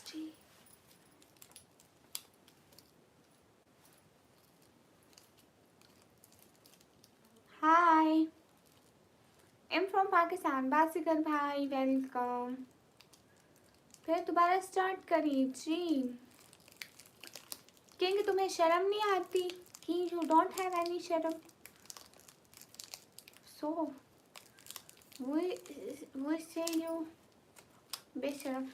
Ji. Hi, am from Pakistan. Basikar भाई welcome. फिर दोबारा स्टार्ट करिए जी। क्योंकि तुम्हें शर्म नहीं आती कि यू डोंट हैव एनी शर्म। सो वो से यू बेशरम।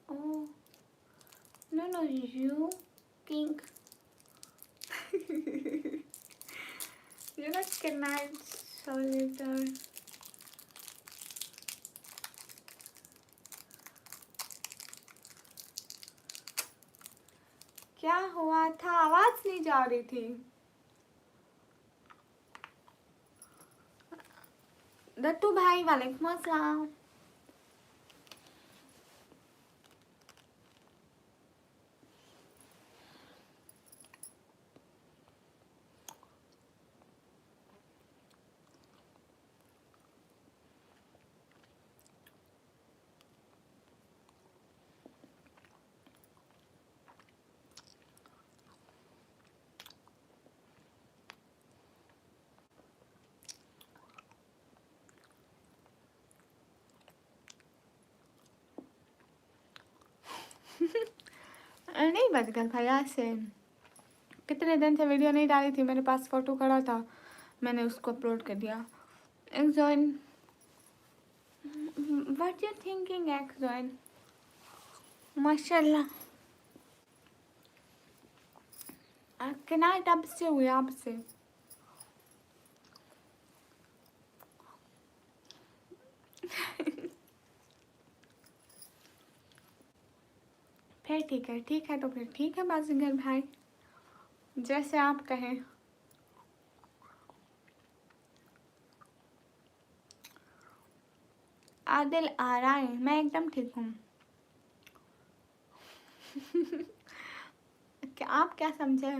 Oh, no, you king. You're not connect so later. क्या हुआ था? आवाज नहीं जा रही थी। दत्तू भाई वालेकुम अस्सलाम। नहीं बदगल भैया से कितने दिन से वीडियो नहीं डाली थी। मेरे पास फोटो खड़ा था, मैंने उसको अपलोड कर दिया। एक्सॉइन, व्हाट यू थिंकिंग एक्सॉइन? माशाल्लाह। किनाट अब से हुई आपसे। फिर ठीक है तो फिर ठीक है बाजीगर भाई, जैसे आप कहें। आदिल आ रहा है, मैं एकदम ठीक हूँ। क्या आप क्या समझे?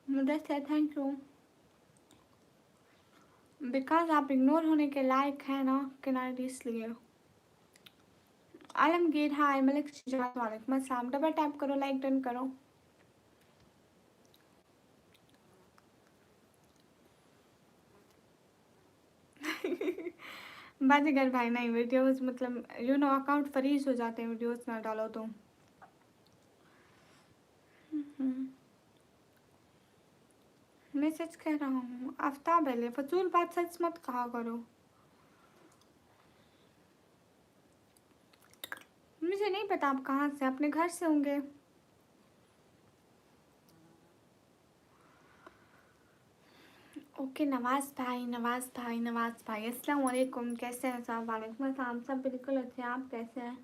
मुझे से थैंक यू, बिकॉज आप इग्नोर होने के लायक हैं ना किनाट, इसलिए। आलमगीर हाय, मलिक शिजात वालेकुम अस्सलाम। डबल टैप करो, लाइक डन करो। बाजीगर भाई नहीं, वीडियोस मतलब यू नो अकाउंट फ्रीज हो जाते हैं वीडियोस ना डालो तो। मैं सच कह रहा हूँ आफ्ताब है, फजूल बात सच मत कहा करो। मुझे नहीं पता आप कहाँ से, अपने घर से होंगे। ओके नवाज भाई अस्सलाम वालेकुम, कैसे हैं साहब? वालेकुम अस्सलाम, सब बिल्कुल अच्छे हैं, आप कैसे हैं?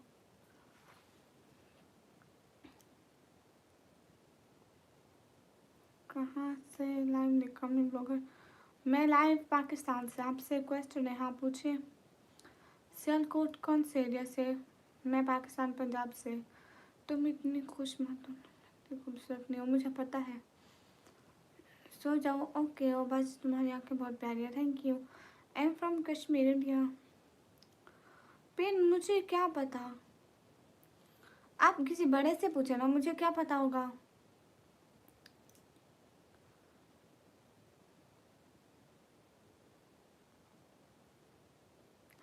कहाँ से लाइव निकमी ब्लॉगर? मैं लाइव पाकिस्तान से। आपसे क्वेश्चन है, हाँ पूछिए। सियालकोट कौन से एरिया से? मैं पाकिस्तान पंजाब से। तुम इतनी खुश मत हो, खूबसूरत नहीं हो, मुझे पता है। सो जाओ। ओके ओ बस, तुम्हारी आंखें बहुत प्यारी है, thank you. I am from Kashmir India. पेन मुझे क्या पता, आप किसी बड़े से पूछे ना, मुझे क्या पता होगा।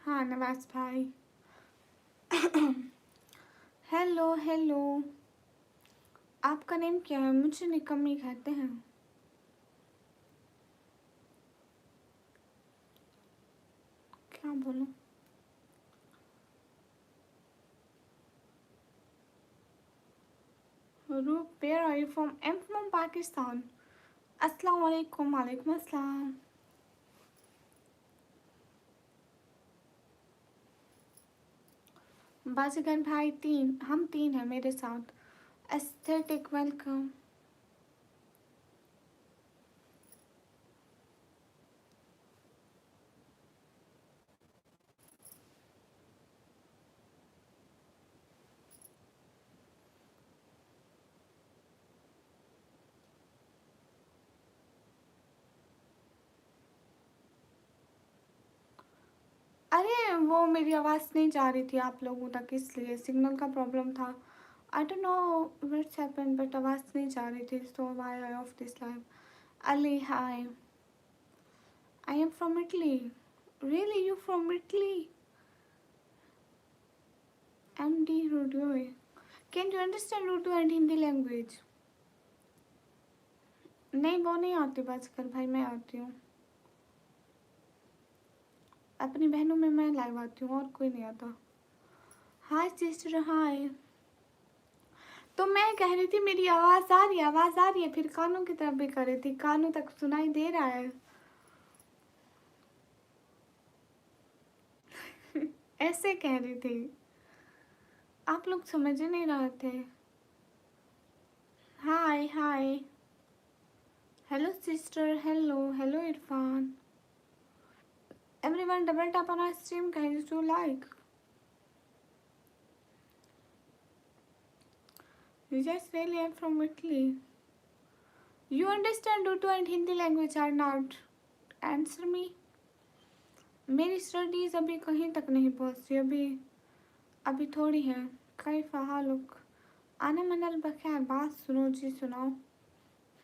हाँ नवाज भाई। हेलो हेलो, आपका नेम क्या है? मुझे निकम्मी कहते हैं। क्या बोलूं? Roop, where are you from? I am from Pakistan. अस्सलाम वालेकुम। वालेकुम अस्सलाम। बाजीगर भाई तीन, हम तीन हैं मेरे साथ। Aesthetic welcome. अरे वो मेरी आवाज़ नहीं जा रही थी आप लोगों तक, इसलिए सिग्नल का प्रॉब्लम था। आई don't know what's happened, but आवाज़ नहीं जा रही थी, so why I of this live. Ali, hi. I am from Italy. Really, you from Italy? MD Urdu. Can you understand Urdu and Hindi language? नहीं वो नहीं आती बाजीगर भाई, मैं आती हूँ। अपनी बहनों में मैं लाइव आती हूँ और कोई नहीं आता। हाय सिस्टर हाय। तो मैं कह रही थी मेरी आवाज़ आ रही है, आवाज़ आ रही है, फिर कानों की तरफ भी कर रही थी, कानों तक सुनाई दे रहा है। ऐसे कह रही थी, आप लोग समझ ही नहीं रहे थे। Hi hi. Hello sister, hello hello Irfan. Everyone double tap on our stream guys to like. Yes, really I'm from Italy. You understand Urdu and Hindi language are not? Answer me. मेरी स्टडीज अभी कहीं तक नहीं पहुंची, अभी अभी थोड़ी है। कैफा हालुक आना मनल बखैर, बात सुनो जी सुनाओ।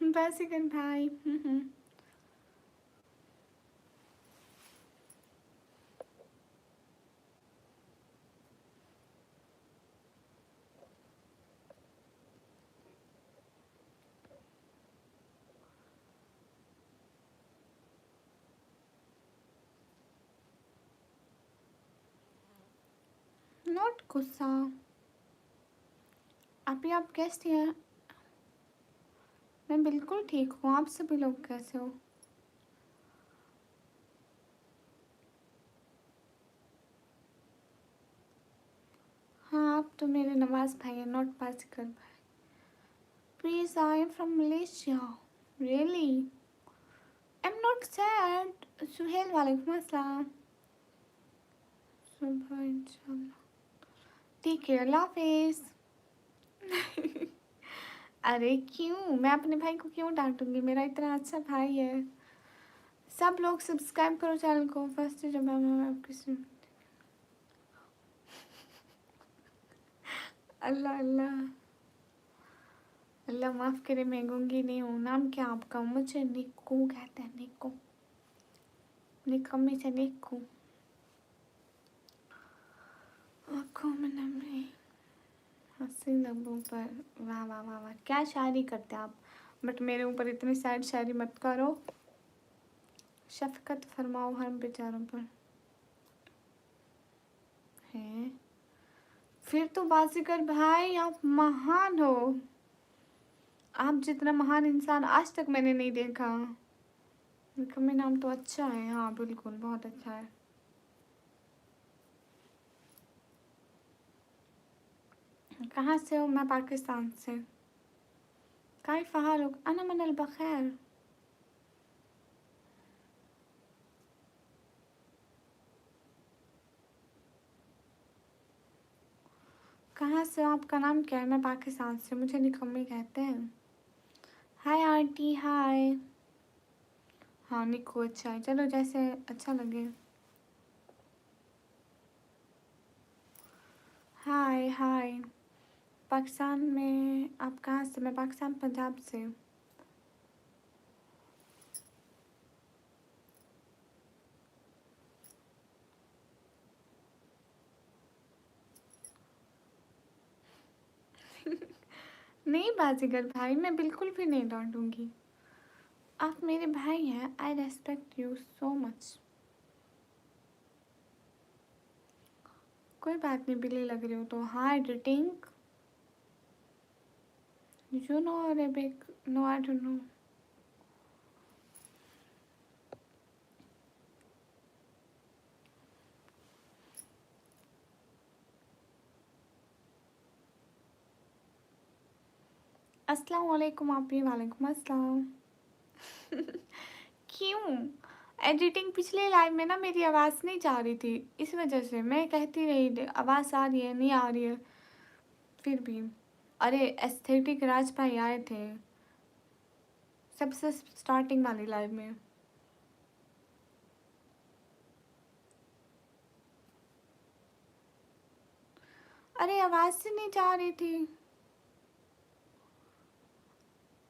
बेसिकन भाई। नॉट गुस्सा, अभी आप गेस्ट हैं। मैं बिल्कुल ठीक हूँ, आप सभी लोग कैसे हो? हाँ आप तो मेरे नवाज भाई हैं, नॉट बाजीकर भाई। Please I am from Malaysia. Really I'm not sad. Suhail वालेकुम अस्सलाम। सुबह इंशाल्लाह। ठीक है, अल्लाह हाफिज। अरे क्यों, मैं अपने भाई को क्यों डांटूंगी, मेरा इतना अच्छा भाई है। सब लोग सब्सक्राइब करो चैनल को। फर्स्ट जब मैं आपकी अल्लाह अल्लाह अल्लाह माफ़ करे, मैं गूंगी नहीं हूँ। नाम क्या आपका? मुझे निक्कू कहते हैं, निक्कू, निकम्मी से निक्कू। आँखों में नमी, हंसी लबों पर। वाह वाह वाह वाह, क्या शायरी करते आप। बट मेरे ऊपर इतनी सैड शायरी मत करो, शफकत फरमाओ हम बेचारों पर। हैं फिर तो बाजीगर भाई आप महान हो। आप जितना महान इंसान आज तक मैंने नहीं देखा। निकम्मी नाम तो अच्छा है, हाँ बिल्कुल बहुत अच्छा है। कहाँ से हो? मैं पाकिस्तान से। कैफ हालुक? अना मनल बखैर। कहाँ से हो? आपका नाम क्या है? मैं पाकिस्तान से, मुझे निकम्मी कहते हैं। हाय आंटी हाय। हाँ निक्को अच्छा है, चलो जैसे अच्छा लगे। हाय हाय। पाकिस्तान में आप कहाँ से? मैं पाकिस्तान पंजाब से। नहीं बाजीगर भाई, मैं बिल्कुल भी नहीं डांटूंगी। आप मेरे भाई हैं, I respect you so much. कोई बात नहीं, बिल्ली लग रही हो तो। हाँ editing, you know Arabic? No I don't know. अस्सलाम वालेकुम आप भी वालेकुम अस्सलाम। क्यों? एडिटिंग पिछले लाइव में ना मेरी आवाज़ नहीं जा रही थी, इस वजह से मैं कहती रही आवाज़ आ रही है नहीं आ रही है, फिर भी। अरे एस्थेटिक राज भाई आए थे सबसे स्टार्टिंग वाली लाइव में। अरे आवाज़ से नहीं जा रही थी,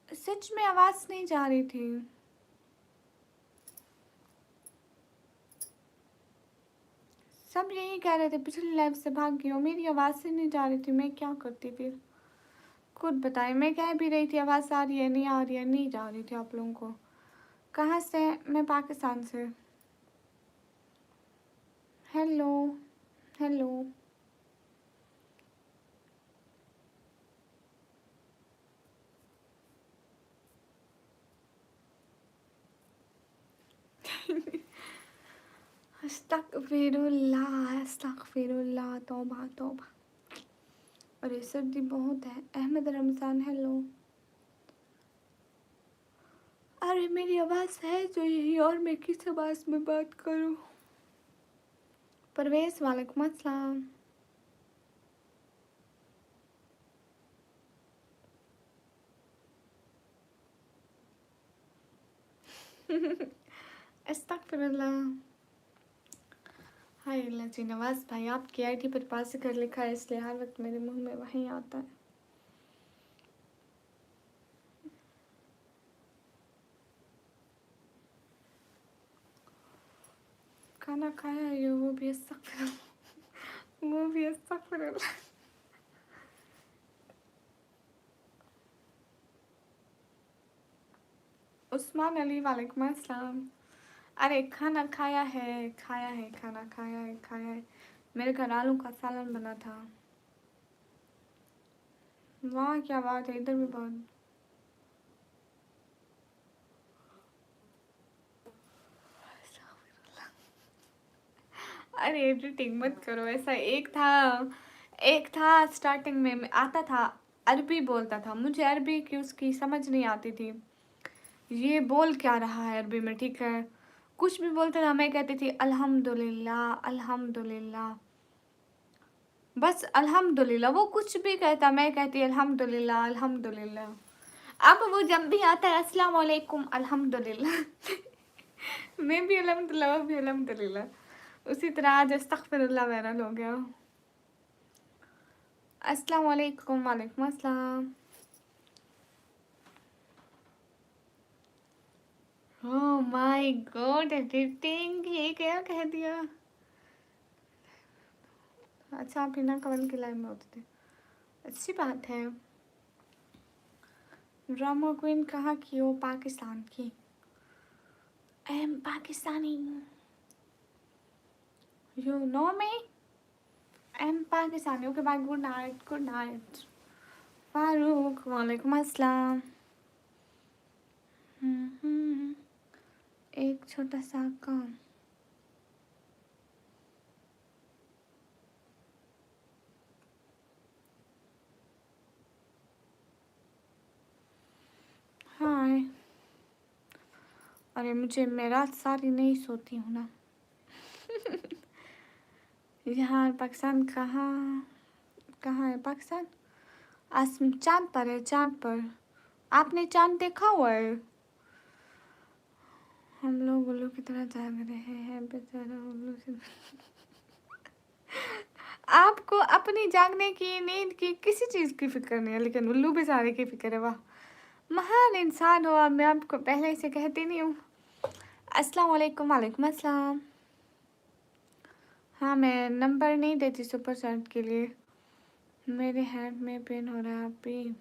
सच में आवाज़ नहीं जा रही थी। सब यही कह रहे थे पिछली लाइव से भाग गई हो, मेरी आवाज़ से नहीं जा रही थी, मैं क्या करती फिर? खुद बताएं, मैं कह भी रही थी आवाज़ आ रही है नहीं आ रही है, नहीं जा रही थी आप लोगों को। कहाँ से? मैं पाकिस्तान से। Hello hello. अस्तगफिरुल्लाह अस्तगफिरुल्लाह, तौबा तौबा। अरे सर्दी बहुत है। अहमद रमज़ान हेलो। अरे मेरी आवाज़ है जो यही, और मैं किस आवाज़ में बात करूं? परवेज़ वालेकुम अस्सलाम। अस्तगफिरुल्लाह। हाय अल्लाह जी, नवाज़ भाई आपकी आईडी पर पास कर लिखा है, इसलिए हर वक्त मेरे मुंह में वही आता है। खाना खाया है वो भी अस्तगफिरुल्लाह, वो भी अस्तगफिरुल्लाह। उस्मान अली वालेकुम अस्सलाम। अरे खाना खाया है खाना खाया है। मेरे घर आलू का सालन बना था। वाह क्या बात है, इधर भी बहुत। अरे एडिटिंग मत करो ऐसा। एक था स्टार्टिंग में आता था, अरबी बोलता था, मुझे अरबी की उसकी समझ नहीं आती थी, ये बोल क्या रहा है अरबी में, ठीक है। कुछ भी बोलता था, मैं कहती थी अल्हम्दुलिल्लाह अल्हम्दुलिल्लाह, बस अल्हम्दुलिल्लाह। वो कुछ भी कहता, मैं कहती अल्हम्दुलिल्लाह अल्हम्दुलिल्लाह। अब वो जब भी आता है अस्सलाम वालेकुम अल्हम्दुलिल्लाह। मैं भी अल्हम्दुलिल्लाह, वो भी अल्हम्दुलिल्लाह। उसी तरह आज अस्तगफिरुल्लाह वायरल हो गया। अस्सलाम वालेकुम वालेकुम अस्सलाम। ओह माय गॉड एडिटिंग, ये क्या कह दिया? अच्छा आप हिना कवल की लाइव में होते थे, अच्छी बात है। ड्रामा क्वीन कहाँ की हो? पाकिस्तान की। I am Pakistani, you know me, I am Pakistani. Okay bye, good night good night. Farooq वालेकुम अस्सलाम। हम्म, एक छोटा सा काम। हाय। अरे मुझे, मैं रात सारी नहीं सोती हूँ ना। यहाँ पाकिस्तान कहाँ? कहाँ है पाकिस्तान? आसम चाँद पर है, चाँद पर। आपने चाँद देखा हुआ है? हम लोग उल्लू की तरह जाग रहे हैं, बेचारा उल्लू से। आपको अपनी जागने की, नींद की, किसी चीज़ की फिक्र नहीं है, लेकिन उल्लू बेचारे की फिक्र है। वाह महान इंसान हो आप, मैं आपको पहले से कहती नहीं हूँ। अस्सलाम वालेकुम वालेकुम अस्सलाम। हाँ मैं नंबर नहीं देती सुपर चैट के लिए, मेरे हैंड में पेन हो रहा है। आप भी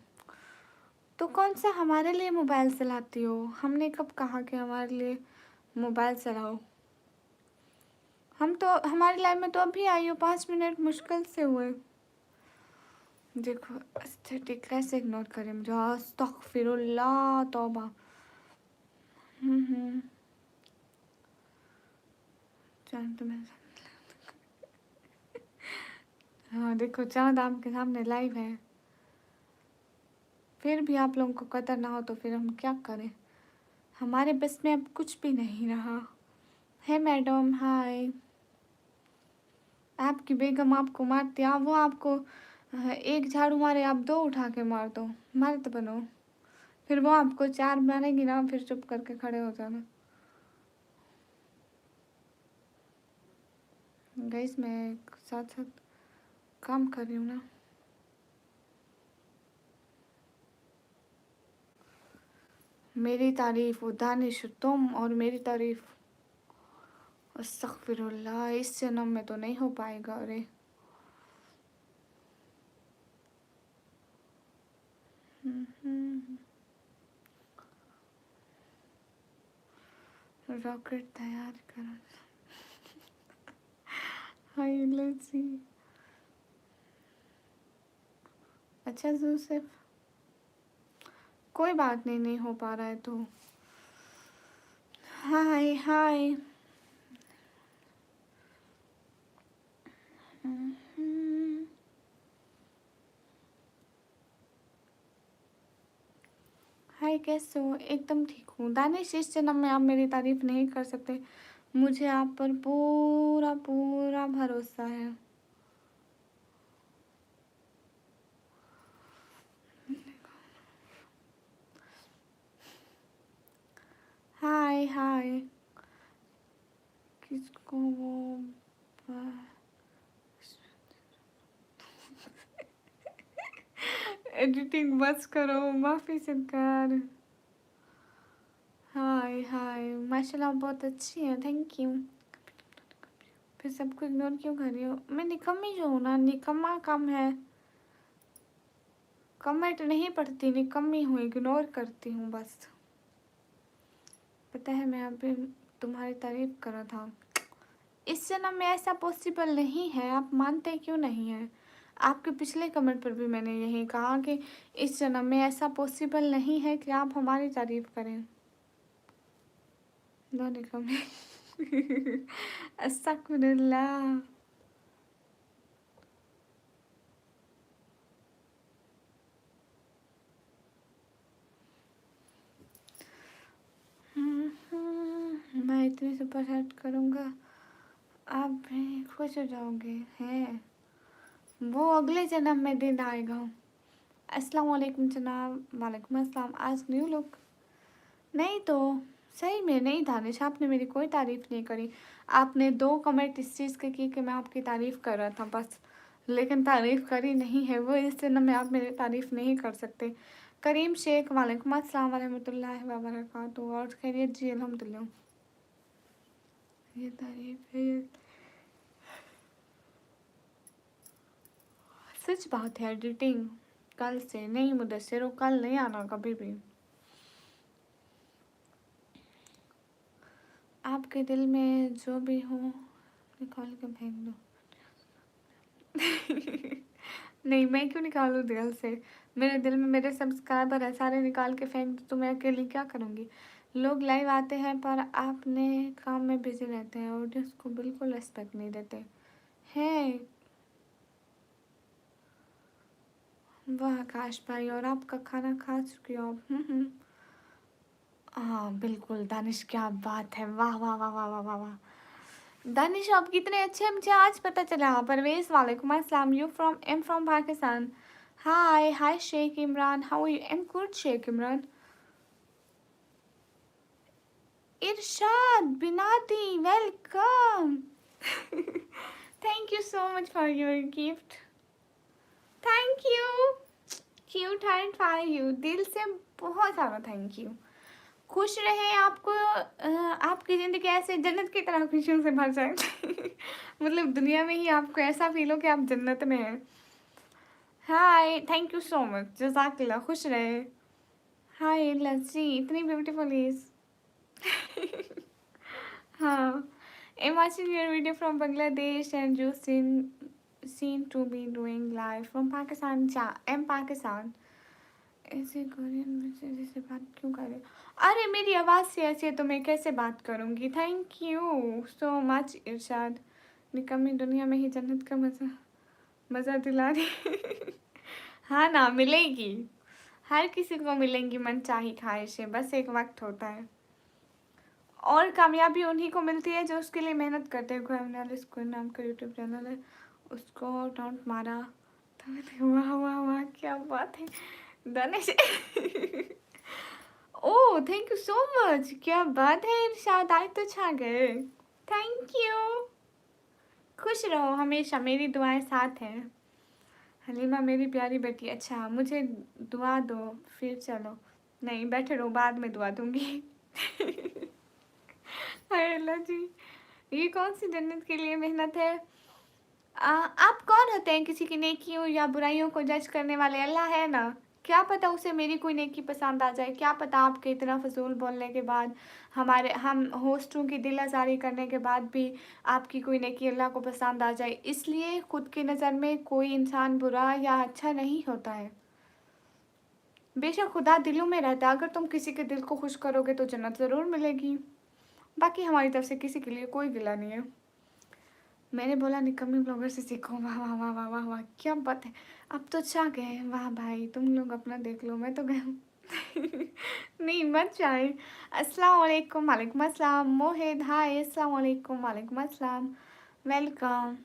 तो कौन सा हमारे लिए मोबाइल चलाती हो? हमने कब कहा कि हमारे लिए मोबाइल चलाओ? हम तो, हमारी लाइफ में तो अभी आई हो, 5 मिनट मुश्किल से हुए। देखो एस्थेटिक कैसे इग्नोर करें मुझे, अस्तगफिरुल्लाह तौबा। हम्म, चांद तो मैं, हाँ देखो चांद आपके सामने लाइव है। फिर भी आप लोगों को कदर ना हो तो फिर हम क्या करें। हमारे बस में अब कुछ भी नहीं रहा है। मैडम हाय। आपकी बेगम आपको मारती, आप वो आपको एक झाड़ू मारे आप दो उठा के मार दो, मर्द बनो। फिर वो आपको चार मारेगी ना, फिर चुप करके खड़े हो जाना। गाइस मैं साथ साथ काम कर रही हूँ ना। मेरी तारीफ वो दानिश तुम, और मेरी तारीफ अस्तगफिरुल्लाह इस जन्म में तो नहीं हो पाएगा। अरे रॉकेट तैयार करो। हाय लेट्स सी। अच्छा जोसेफ, कोई बात नहीं, नहीं हो पा रहा है तो। हाय हाय। हाय कैसे हो? एकदम ठीक हूँ दानिश। इस जन्म में आप मेरी तारीफ नहीं कर सकते, मुझे आप पर पूरा पूरा भरोसा है। हाय हाय। किसको वो एडिटिंग बस करो, माफी सरकार। हाय हाय माशाल्लाह बहुत अच्छी है, थैंक यू। फिर सबको इग्नोर क्यों कर रही हो? मैं निकम्मी जो हूँ ना, निकम्मा कम है। कमेंट नहीं पढ़ती, निकम्मी हूँ, इग्नोर करती हूँ बस। पता है मैं अभी तुम्हारी तारीफ कर रहा था। इस जन्म में ऐसा पॉसिबल नहीं है, आप मानते क्यों नहीं है? आपके पिछले कमेंट पर भी मैंने यही कहा कि इस जन्म में ऐसा पॉसिबल नहीं है कि आप हमारी तारीफ करें। नो निकम्मी। अस्तगफिरुल्लाह। मैं इतनी सुपर सेट करूँगा आप भी खुश हो जाओगे। हैं वो अगले जन्म में दिन आएगा। अस्सलाम वालेकुम जनाब। वालेकुम अस्सलाम। आज न्यू लुक नहीं तो सही में नहीं दानिश, आपने मेरी कोई तारीफ़ नहीं करी। आपने 2 कमेंट इस चीज़ के किए कि मैं आपकी तारीफ़ कर रहा था बस, लेकिन तारीफ़ करी नहीं है वो। इस जन्म में आप मेरी तारीफ़ नहीं कर सकते। करीम शेख वालेकुम अस्सलाम वरहमतुल्लाहि व बरकातुहू। और खैरियत जी? अल्हम्दुलिल्लाह। ये तारीफ़ है, सच बात है। एडिटिंग कल से नहीं मुदस्सिर हो, कल नहीं आना कभी भी। आपके दिल में जो भी हो निकाल के फेंक दो। नहीं मैं क्यों निकालूँ दिल से? मेरे दिल में मेरे सब्सक्राइबर है, सारे निकाल के फेंक दो तो मैं अकेली क्या करूँगी? लोग लाइव आते हैं पर आपने काम में बिजी रहते हैं, ऑडियंस को बिल्कुल रिस्पेक्ट नहीं देते हैं। वाह आकाश भाई, और आपका खाना खा चुकी हो आप? हाँ बिल्कुल दानिश, क्या बात है, वाह वाह वाह वाह वाह वाह वाह। दानिश आप कितने अच्छे हैं, मुझे आज पता चला। परवेज वालेकुम अस्सलाम। You from am from Pakistan. Hi hi Sheikh Imran, how are you? Am good Sheikh Imran. Irshad बिनाती welcome. Thank you so much for your gift. Thank you. Cute heart for you, दिल से बहुत सारा थैंक यू। खुश रहे आपको, आपकी ज़िंदगी ऐसे जन्नत की तरह खुशियों से भर जाए। मतलब दुनिया में ही आपको ऐसा फील हो कि आप जन्नत में हैं। Hi thank you so much, जज़ाकल्लाह, खुश रहे। हाय लस्सी इतनी ब्यूटीफुल इज। हाँ I'm watching your video from Bangladesh and you seem to be doing live from Pakistan. Ja, I'm Pakistan. ऐसे कोरियन बच्चे से बात क्यों कर रहे? अरे मेरी आवाज़ से ऐसे तो मैं कैसे बात करूँगी? थैंक यू सो मच इरशाद। निकम्मी दुनिया में ही जन्नत का मज़ा दिला रही। हाँ ना मिलेगी। हर किसी को मिलेंगी मनचाही ख्वाहिशें, बस एक वक्त होता है और कामयाबी उन्हीं को मिलती है जो उसके लिए मेहनत करते हैं। कोई नाम का यूट्यूब चैनल है, उसको डाउट मारा तो वाह वाह वाह, क्या बात है Danish. Oh thank you so much, क्या बात है इरशाद, आज तो छा गए। थैंक यू, खुश रहो हमेशा, मेरी दुआएं साथ हैं। हलीमा मेरी प्यारी बेटी, अच्छा मुझे दुआ दो फिर चलो। नहीं बैठे रहो, बाद में दुआ दूंगी। हाय अल्लाह जी, ये कौन सी जन्नत के लिए मेहनत है। आप कौन होते हैं किसी की नेकियों या बुराइयों को जज करने वाले? अल्लाह है ना, क्या पता उसे मेरी कोई नेकी पसंद आ जाए, क्या पता आपके इतना फजूल बोलने के बाद, हम होस्टों की दिल आज़ारी करने के बाद भी आपकी कोई नेकी अल्लाह को पसंद आ जाए। इसलिए खुद की नज़र में कोई इंसान बुरा या अच्छा नहीं होता है। बेशक खुदा दिलों में रहता है, अगर तुम किसी के दिल को खुश करोगे तो जन्नत ज़रूर मिलेगी। बाकी हमारी तरफ से किसी के लिए कोई गिला नहीं है। मैंने बोला निकम्मी ब्लॉगर से सीखो, वाह वाह वाह वाह वाह वाह, क्या बात है। अब तो चाह गए, वाह भाई तुम लोग अपना देख लो, मैं तो गया हूँ। नहीं मत जाए। अस्सलाम वालेकुम, वालेकुम अस्सलाम। मोहित हाय, अस्सलाम वालेकुम, वालेकुम अस्सलाम, वेलकम।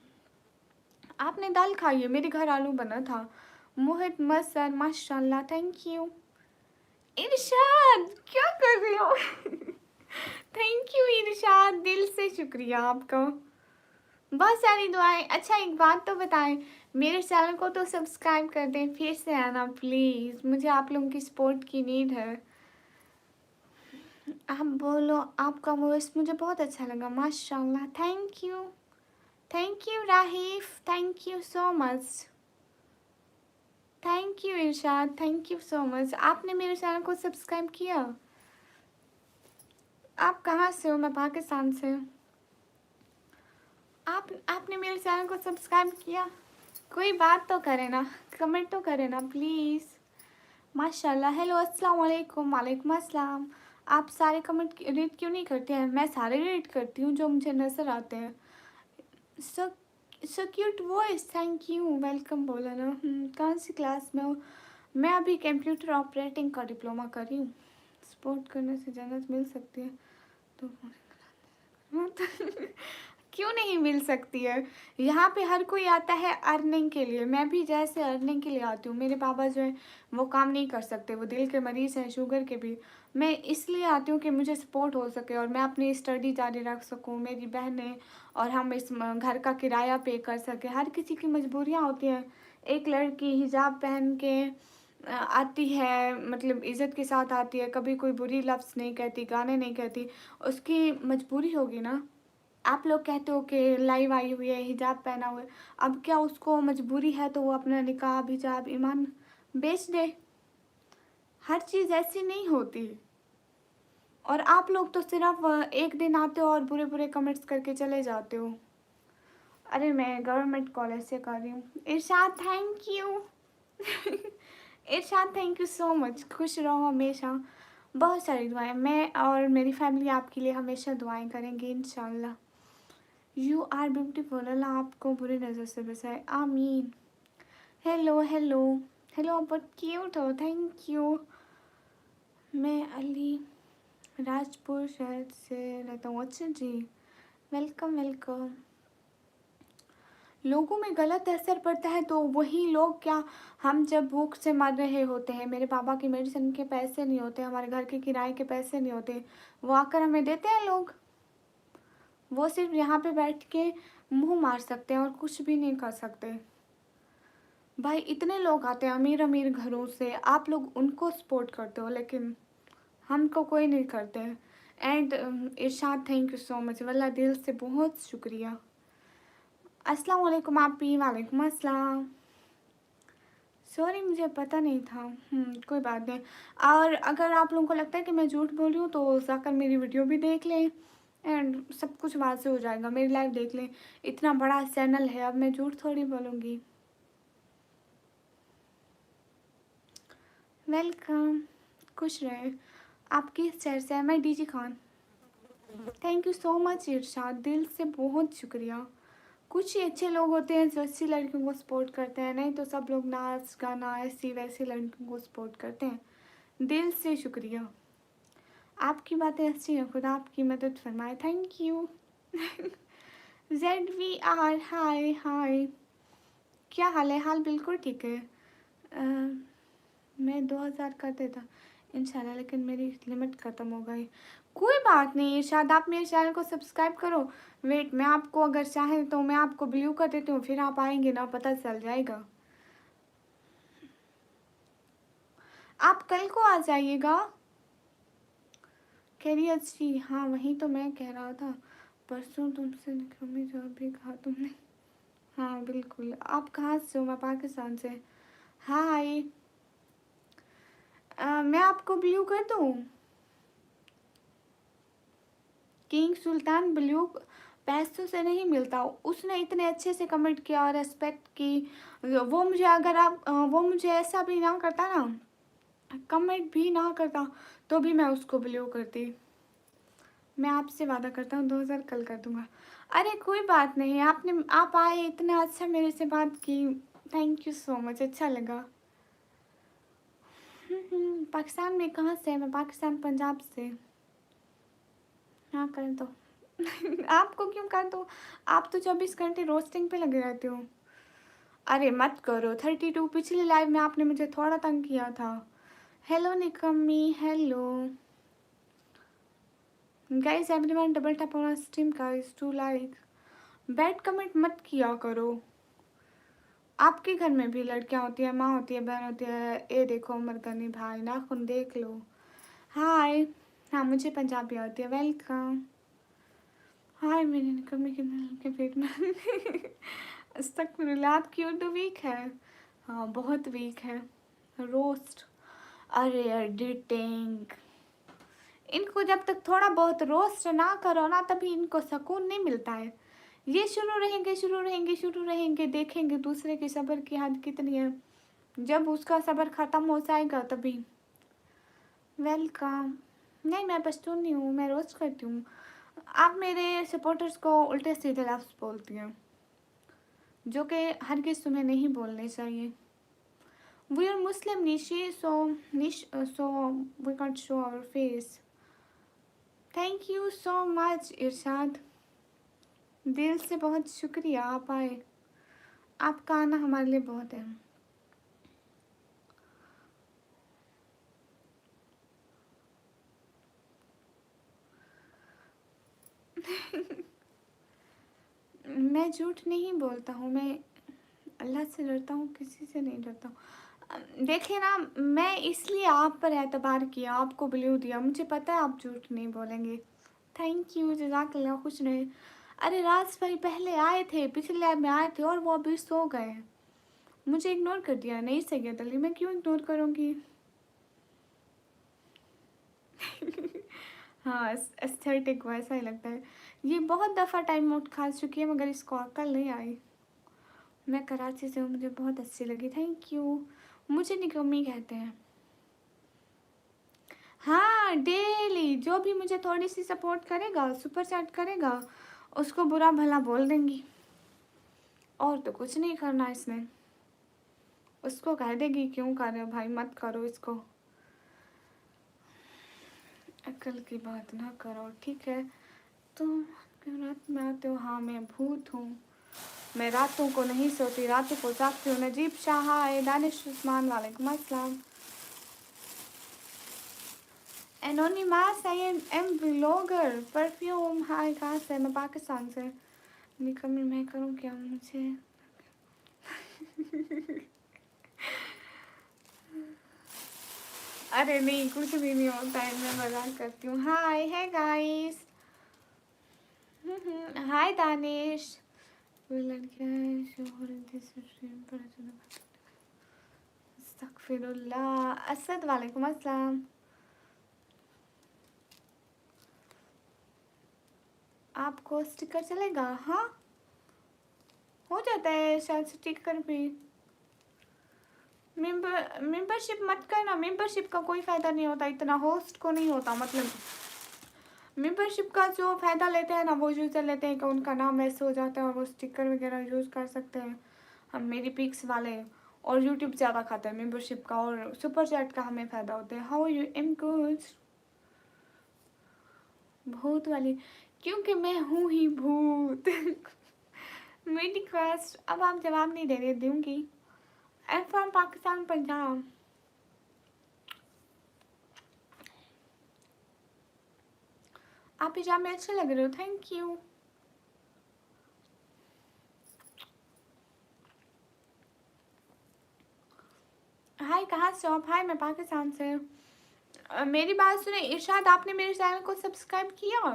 आपने दाल खाई है? मेरे घर आलू बना था। मोहित मस्त माशाल्लाह, थैंक यू। इरशाद क्या कर रही हो? थैंक यू इरशाद, दिल से शुक्रिया आपका, बहुत सारी दुआएं। अच्छा एक बात तो बताएं, मेरे चैनल को तो सब्सक्राइब कर दें, फिर से आना प्लीज़, मुझे आप लोगों की सपोर्ट की नीड है। आप बोलो, आपका वॉइस मुझे बहुत अच्छा लगा माशाल्लाह, thank you Rahif, thank you so much, thank you Irshad, thank you so much. आपने मेरे चैनल को सब्सक्राइब किया? आप कहाँ से हो? मैं पाकिस्तान से। आपने मेरे चैनल को सब्सक्राइब किया? कोई बात तो करे ना, कमेंट तो करे ना प्लीज़। माशाल्लाह, हेलो अस्सलाम वालेकुम, वालेकुम अस्सलाम। आप सारे कमेंट रीड क्यों नहीं करते हैं? मैं सारे रीड करती हूँ जो मुझे नज़र आते हैं। So so cute voice, thank you, welcome बोला ना। कौन सी क्लास में हो? मैं अभी कंप्यूटर ऑपरेटिंग का डिप्लोमा कर रही हूँ। सपोर्ट करने से जन्नत मिल सकती है तो क्यों नहीं मिल सकती है? यहाँ पे हर कोई आता है अर्निंग के लिए, मैं भी जैसे अर्निंग के लिए आती हूँ। मेरे पापा जो है वो काम नहीं कर सकते, वो दिल के मरीज़ हैं, शुगर के भी। मैं इसलिए आती हूँ कि मुझे सपोर्ट हो सके और मैं अपनी स्टडी जारी रख सकूँ, मेरी बहनें और हम इस घर का किराया पे कर सकें। हर किसी की मजबूरियाँ होती हैं। एक लड़की हिजाब पहन के आती है, मतलब इज़्ज़त के साथ आती है, कभी कोई बुरी लफ्ज़ नहीं कहती, गाने नहीं कहती, उसकी मजबूरी होगी ना। आप लोग कहते हो कि लाइव आई हुई है, हिजाब पहना हुआ है, अब क्या उसको मजबूरी है तो वो अपना निकाब हिजाब ईमान बेच दे? हर चीज़ ऐसी नहीं होती। और आप लोग तो सिर्फ एक दिन आते हो और बुरे बुरे कमेंट्स करके चले जाते हो। अरे मैं गवर्नमेंट कॉलेज से कर रही हूँ। Irshad thank you. Irshad thank you so much, खुश रहो हमेशा, बहुत सारी दुआएं। मैं और मेरी फैमिली आपके लिए हमेशा दुआएं करेंगे इंशाल्लाह। यू आर ब्यूटीफुल, अल्लाह आपको बुरी नज़र से बचाए, आमीन। हेलो हेलो हेलो, बहुत क्यूट हो, थैंक यू। मैं अली राजपुर शहर से रहता हूँ। अच्छा जी, वेलकम वेलकम। लोगों में गलत असर पड़ता है तो वही लोग क्या, हम जब भूख से मर रहे होते हैं, मेरे पापा की मेडिसिन के पैसे नहीं होते, हमारे घर के किराए के पैसे नहीं होते, वो आकर हमें देते हैं लोग। वो सिर्फ यहाँ पे बैठ के मुंह मार सकते हैं और कुछ भी नहीं कर सकते। भाई इतने लोग आते हैं अमीर अमीर घरों से, आप लोग उनको सपोर्ट करते हो लेकिन हमको कोई नहीं करते हैं। And Irshad thank you so much, वल्लाह दिल से बहुत शुक्रिया। अस्सलाम वालेकुम आपी, वालेकुम अस्सलाम। सॉरी मुझे पता नहीं था। कोई बात नहीं। और अगर आप लोगों को लगता है कि मैं झूठ बोल रही हूँ तो जाकर मेरी वीडियो भी देख लें एंड सब कुछ वहाँ से हो जाएगा, मेरी लाइव देख लें। इतना बड़ा चैनल है, अब मैं झूठ थोड़ी बोलूँगी। वेलकम, खुश रहे। आप किस शहर से हैं? मैं DG Khan. Thank you so much Irshad, दिल से बहुत शुक्रिया, कुछ ही अच्छे लोग होते हैं जो अच्छी लड़कियों को सपोर्ट करते हैं, नहीं तो सब लोग नाच गाना ऐसी वैसी लड़कियों को सपोर्ट करते हैं। दिल से शुक्रिया, आपकी बातें अच्छी हैं, खुदा आपकी मदद फरमाए। Thank you. ZVR हाय हाय, क्या हाल है? हाल बिल्कुल ठीक है। मैं 2000 कर देता इंशाल्लाह, लेकिन मेरी लिमिट ख़त्म हो गई। कोई बात नहीं इरशाद, आप मेरे चैनल को सब्सक्राइब करो। वेट, मैं आपको अगर चाहे तो मैं आपको ब्लू कर देती हूँ, फिर आप आएंगे ना, पता चल जाएगा। आप कल को आ जाइएगा। कह अच्छी, हाँ वही तो मैं कह रहा था, परसों तुमसे निकमी जो भी कहा तुमने। हाँ बिल्कुल। आप कहाँ से हो? मैं पाकिस्तान से। हाय, मैं आपको ब्लू कर दूँ? किंग सुल्तान ब्लू पैसों से नहीं मिलता। उसने इतने अच्छे से कमेंट किया और रेस्पेक्ट की, वो मुझे अगर आप वो मुझे ऐसा भी ना करता ना, कमेंट भी ना करता, तो भी मैं उसको ब्लू करती। मैं आपसे वादा करता हूँ 2000 कल कर दूंगा। अरे कोई बात नहीं, आप आए, इतना अच्छा मेरे से बात की, थैंक यू सो मच, अच्छा लगा। पाकिस्तान में कहाँ से है? मैं पाकिस्तान पंजाब से। हाँ कर दो। आपको क्यों कर दूँ? आप तो 24 घंटे रोस्टिंग पे लगे रहते हो। अरे मत करो, 32 पिछली लाइव में आपने मुझे थोड़ा तंग किया था। हेलो निकम्मी, hello guys, everyone double tap on stream guys to like. Bad comment मत किया करो। आपके घर में भी लड़कियां होती है, माँ होती है, बहन होती है। ये देखो मरकनी भाई, नाखून देख लो। हाय, हाँ मुझे पंजाबी आती है। वेलकम। हाय मेरी निकम्मी के पेट में। अस्तगफिरुल्लाह, आप क्यों तो वीक है? हाँ बहुत वीक है। रोस्ट, अरे एडिटिंग, इनको जब तक थोड़ा बहुत रोस्ट ना करो ना, तभी इनको सुकून नहीं मिलता है। ये शुरू रहेंगे शुरू रहेंगे शुरू रहेंगे, देखेंगे दूसरे के सब्र की हद कितनी है। जब उसका सब्र ख़त्म हो जाएगा तभी। वेलकम। नहीं मैं पश्तून नहीं हूँ, मैं रोस्ट करती हूँ। आप मेरे सपोर्टर्स को उल्टे सीधे लफ्ज़ बोलती हैं, जो कि हरगिज़ तुम्हें नहीं बोलने चाहिए। We are Muslim Nishi, so we can't show our face. Thank you so much इरशाद, दिल से बहुत शुक्रिया आप आए। आपका आना हमारे लिए बहुत है। मैं झूठ नहीं बोलता हूँ, मैं अल्लाह से डरता हूँ, किसी से नहीं डरता हूँ। देखिए ना, मैं इसलिए आप पर एतबार किया, आपको ब्लू दिया, मुझे पता है आप झूठ नहीं बोलेंगे। थैंक यू, जज़ाकल्लाह, खुश रहे। अरे राज भाई पहले आए थे, पिछले लैब में आए थे और वो अभी सो गए, मुझे इग्नोर कर दिया। नहीं सैयद अली, मैं क्यों इग्नोर करूँगी? हाँ एस्थेटिक वैसा ही लगता है। ये बहुत दफ़ा टाइम आउट खा चुकी है, मगर इसको अक्ल नहीं आई। मैं कराची से हूँ, मुझे बहुत अच्छी लगी। Thank you. मुझे निकम्मी कहते हैं। हाँ डेली जो भी मुझे थोड़ी सी सपोर्ट करेगा, सुपर चैट करेगा, उसको बुरा भला बोल देंगी। और तो कुछ नहीं करना इसने, उसको कह देगी क्यों कर रहे हो भाई, मत करो इसको। अक्ल की बात ना करो, ठीक है? तुम क्यों रात में आते हो? हाँ मैं भूत हूँ, मैं रातों को नहीं सोती, रातों को जागती हूँ। नजीब शाह हाय, दानिश उस्मान वालेकुम अस्सलाम। Anonymous, I am blogger. Perfume hi, कहाँ से? मैं पाकिस्तान से। निकम्मी, मैं करूँ क्या? मुझे अरे नहीं, कुछ भी नहीं होता है, मैं मजाक करती हूँ। हाय है गाइस। हाय दानिश। वो लड़कियाँ हैं शोहर स्ट्रीम पर अचानक। अस्तगफिरुल्लाह। असद वालेकुम अस्सलाम। आपको स्टिकर चलेगा? हाँ हो जाता है शायद स्टिकर भी। मेंबरशिप मत करना, मेंबरशिप का कोई फ़ायदा नहीं होता, इतना होस्ट को नहीं होता। मतलब मेंबरशिप का जो फ़ायदा लेते हैं ना वो यूज़र लेते हैं कि उनका नाम वैसे हो जाता है और वो स्टिकर वगैरह यूज़ कर सकते हैं हम मेरी पिक्स वाले। और यूट्यूब ज़्यादा खाता है मेंबरशिप का और सुपर चैट का हमें फ़ायदा होता है। हाउ यू एम गुड भूत वाली क्योंकि मैं हूँ ही भूत मेरी क्वेस्ट अब आप जवाब नहीं दे रहे दूंगी। आई फ्रॉम पाकिस्तान पंजाब। आप हिजाब में अच्छे लग रहे हो थैंक यू। हाय कहाँ से हो आप? हाय मैं पाकिस्तान से। मेरी बात सुने इरशाद आपने मेरे चैनल को सब्सक्राइब किया?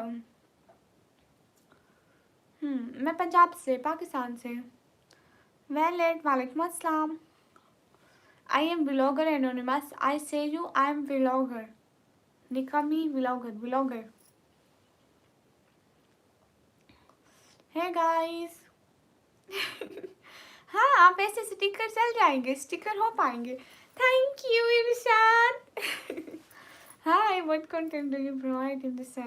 मैं पंजाब से पाकिस्तान से। वेल वालेकुम अस्सलाम। आई एम व्लॉगर एनोनिमस आई से यू आई एम व्लॉगर निकामी व्लॉगर व्लॉगर। हे गाइस हाँ आप ऐसे स्टिकर चल जाएंगे स्टिकर हो पाएंगे। Thank you Irshad hi what content do you provide in this?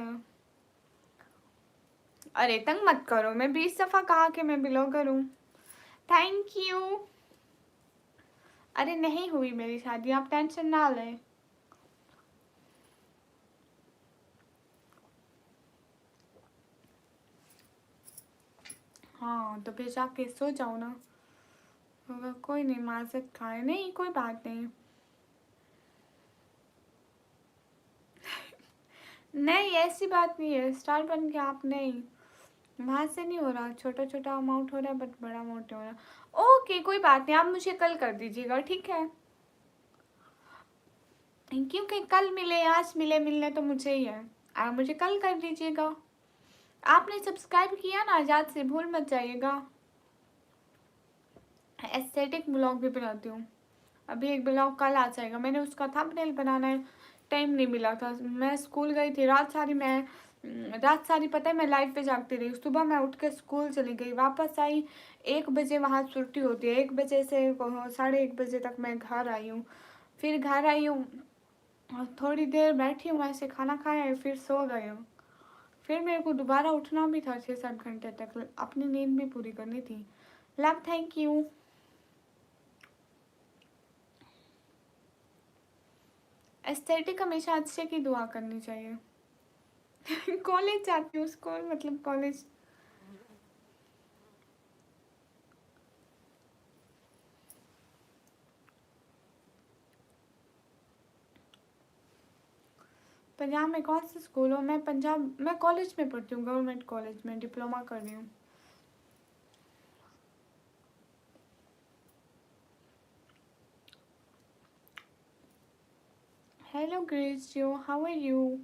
अरे तंग मत करो मैं 20 दफ़ा कहा कि मैं ब्लॉगर हूँ। Thank you. अरे नहीं हुई मेरी शादी आप टेंशन ना लें। हाँ तो फिर जाके सो जाओ ना। कोई नहीं माजत खाए नहीं कोई बात नहीं। नहीं ऐसी बात नहीं है स्टार बन के आप नहीं वहाँ से नहीं हो रहा छोटा छोटा अमाउंट हो रहा है बट बड़ा अमाउंट हो रहा है। ओके कोई बात नहीं आप मुझे कल कर दीजिएगा ठीक है क्योंकि कल मिले आज मिले मिलने तो मुझे ही है। आप मुझे कल कर दीजिएगा। आपने सब्सक्राइब किया ना आजाद से भूल मत जाइएगा। एस्थेटिक ब्लॉग भी बनाती हूँ। अभी एक ब्लॉग कल आ जाएगा मैंने उसका थंबनेल बनाना है टाइम नहीं मिला था मैं स्कूल गई थी रात सारी पता है मैं लाइव पे जागती रही सुबह मैं उठ के स्कूल चली गई वापस आई 1 बजे वहाँ छुट्टी होती है 1 बजे से 1:30 बजे तक मैं घर आई हूँ। फिर घर आई हूँ और थोड़ी देर बैठी हूँ ऐसे खाना खाया है फिर सो गई हूँ। फिर मेरे को दोबारा उठना भी था 6-7 घंटे तक अपनी नींद भी पूरी करनी थी। Love thank you. एस्थेटिक हमेशा अच्छे की दुआ करनी चाहिए कॉलेज जाती हूँ स्कूल मतलब कॉलेज। पंजाब में कौन सा स्कूल हो? मैं पंजाब मैं कॉलेज में पढ़ती हूँ गवर्नमेंट कॉलेज में डिप्लोमा कर रही हूँ। Hello Grace you how are you?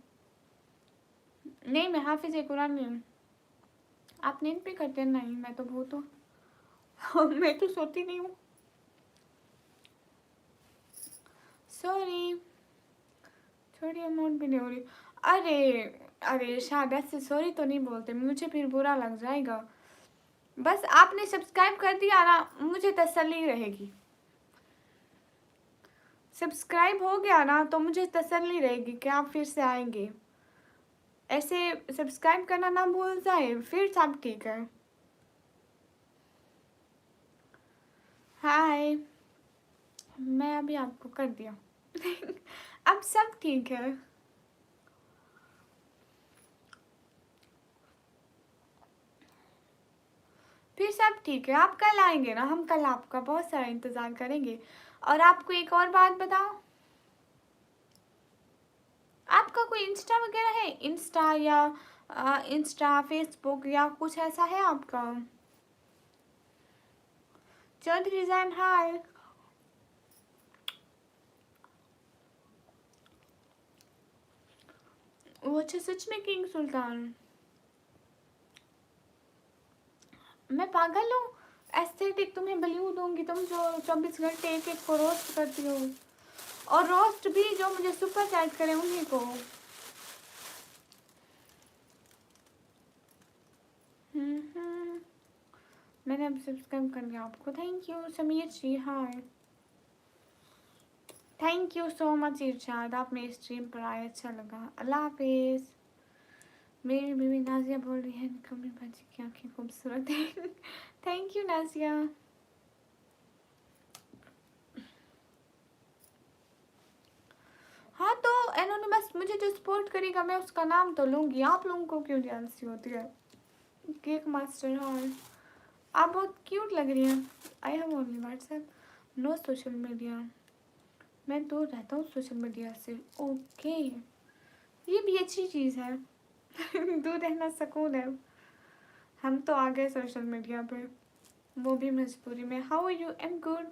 नहीं मैं हाफिज कुरान नहीं हूँ। आप नींद भी करते हैं? नहीं मैं तो भूत हूँ मैं तो सोती नहीं हूँ। सॉरी थोड़ी अमाउंट भी नहीं हो रही। अरे अरे शायद ऐसे सॉरी तो नहीं बोलते मुझे फिर बुरा लग जाएगा। बस आपने सब्सक्राइब कर दिया ना मुझे तसल्ली रहेगी। सब्सक्राइब हो गया ना तो मुझे तसल्ली रहेगी कि आप फिर से आएंगे। ऐसे सब्सक्राइब करना ना भूल जाए फिर सब ठीक है। हाय मैं अभी आपको कर दिया अब सब ठीक है। फिर सब ठीक है आप कल आएंगे ना हम कल आपका बहुत सारा इंतज़ार करेंगे। और आपको एक और बात बताओ आपका कोई इंस्टा वगैरह है इंस्टा या इंस्टा फेसबुक या कुछ ऐसा है आपका? चौधरी जैन हाय। वो अच्छा सच में किंग सुल्तान मैं पागल हूँ। एस्थेटिक तुम्हें बलिऊ दूंगी तुम जो 24 घंटे एक एक को रोस्ट करती हो और रोस्ट भी जो मुझे सुपर चैट करे उन्हीं को। मैंने अब सब्सक्राइब कर लिया आपको thank you Sameer ji hi. Thank you so much Irshad आप मेरी स्ट्रीम पर आए अच्छा लगा। अल्लाह हाफिज़। मेरी बीवी नाजिया बोल रही है कमी बाजी की आंखें खूबसूरत है। Thank you Nazia. हाँ तो इन्होंने बस मुझे जो सपोर्ट करेगा मैं उसका नाम तो लूँगी, आप लोगों को क्यों जेलसी होती है। केक मास्टर, हाँ आप बहुत क्यूट लग रही हैं। I have only WhatsApp, no social media. मैं दूर रहता हूँ सोशल मीडिया से। ओके, ये भी अच्छी चीज़ है। दूर रहना सुकून है। हम तो आ गए सोशल मीडिया पे, वो भी मजबूरी में। How are you? I am good.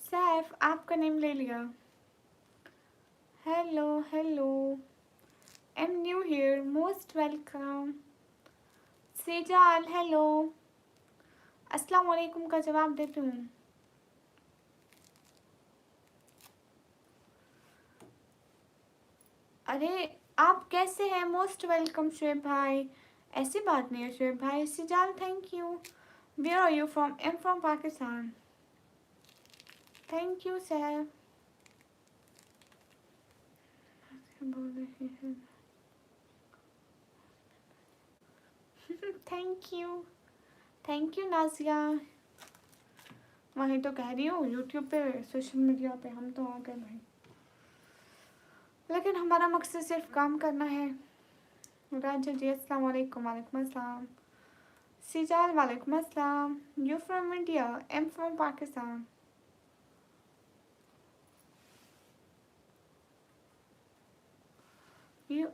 Saif आपका नेम ले लिया। Hello hello, I am new here, most welcome. Sejal hello, अस्सलाम वालेकुम का जवाब देती हूँ। अरे आप कैसे हैं? मोस्ट वेलकम शुएब भाई। ऐसी बात नहीं है शुएब भाई। Sejal thank you. Where are you from? I am from Pakistan. Thank you sir. बोल रही है। Thank you Nazia. वही तो कह रही हूँ, यूट्यूब पे सोशल मीडिया पे हम तो आ गए भाई, लेकिन हमारा मकसद सिर्फ काम करना है। राजा जी अस्सलाम वालेकुम। वालेकुम अस्सलाम। सिजाल वालेकुम अस्सलाम। You from India? I am from Pakistan. You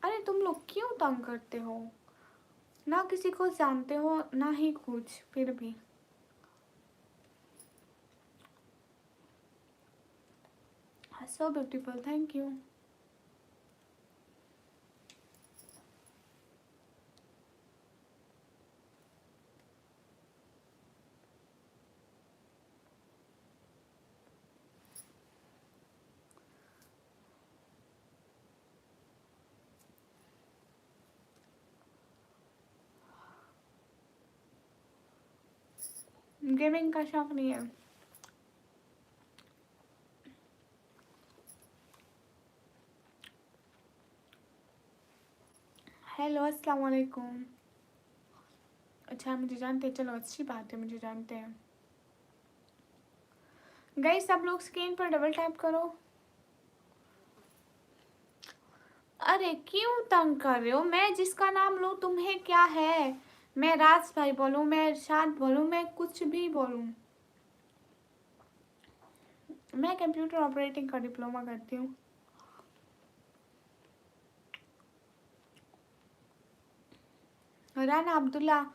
अरे तुम लोग क्यों तंग करते हो? ना किसी को जानते हो ना ही कुछ, फिर भी। So beautiful, thank you. Gaming का शौक नहीं है। हेलो अस्सलाम वालेकुम। अच्छा मुझे जानते हैं, चलो अच्छी बात है, मुझे जानते हैं। गाइस सब लोग स्क्रीन पर डबल टैप करो। अरे क्यों तंग कर रहे हो? मैं जिसका नाम लूँ तुम्हें क्या है? मैं राज भाई बोलूँ, मैं इरशाद बोलूँ, मैं कुछ भी बोलूँ। मैं कंप्यूटर ऑपरेटिंग का डिप्लोमा करती हूँ। राना अब्दुल्ला